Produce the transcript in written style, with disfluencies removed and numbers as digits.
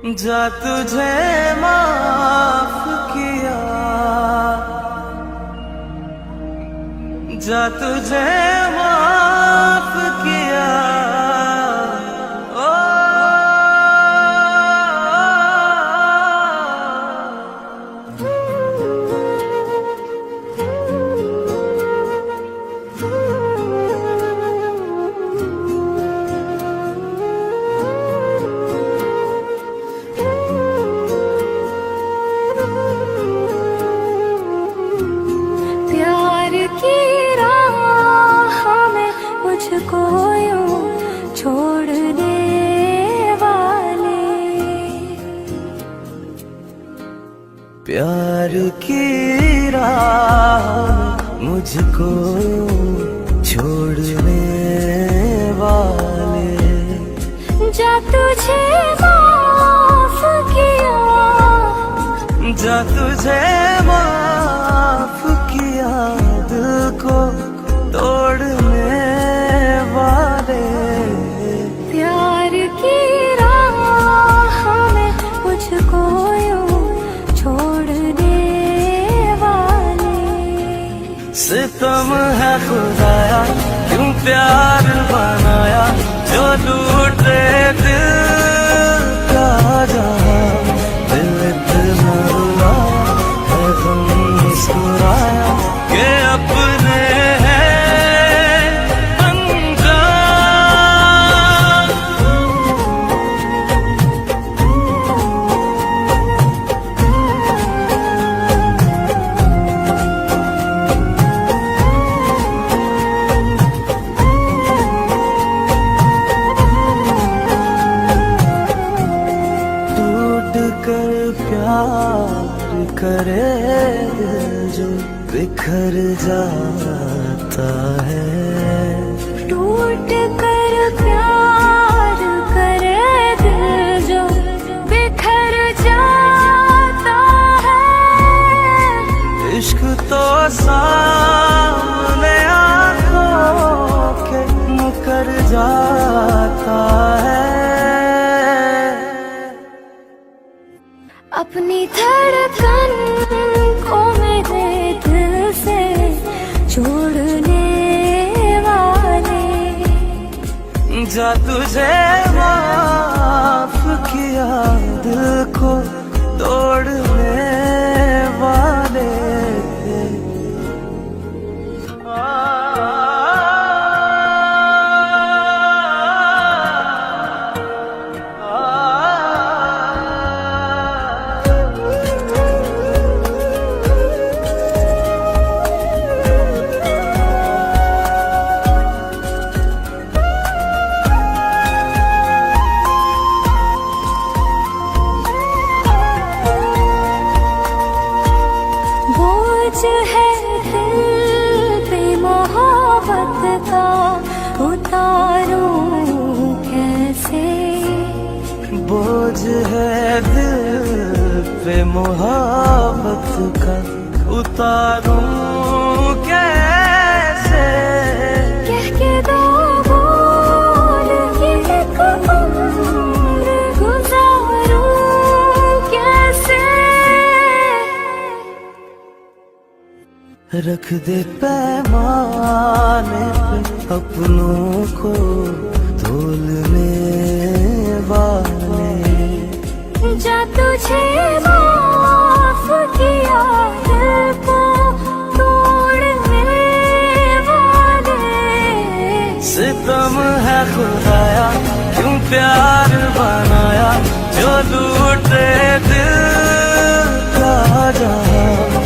जा तुझे माफ किया, जा तुझे माफ किया। मुझको यूं छोड़ने वाले, प्यार की राह मुझको छोड़ने वाले, जा तुझे माफ किया, जा तुझे माफ किया। दिल को तोड़ने वाले, प्यार की राह में मुझको यूं छोड़ने वाले। सितम है खुदाया क्यों प्यार बनाया, जो लूटे दिल का जहां। दिल इतना रुलाया है गम मुस्कुराया कि अपने कर प्यार करे दिल जो बिखर जाता है। टूट कर प्यार करे दिल जो बिखर जाता है। इश्क तो सामने आंखों के मुकर जाता है। अपनी धड़कन को मेरे दिल से छोड़ने वाले, जा तुझे माफ किया। दिल को तोड़ने वाले, है दिल पे मोहब्बत का उतारूं कैसे। बोझ है दिल पे मोहब्बत का उतारूं कैसे। कह के दो बोल के एक उम्र गुजारूं कैसे। रख दे पैमाने पे अपनों को तोलने वाले, जा तुझे माफ किया। दिल को तोड़ने वाले, सितम है खुदाया क्यों प्यार बनाया, जो लूटे दिल का जहां।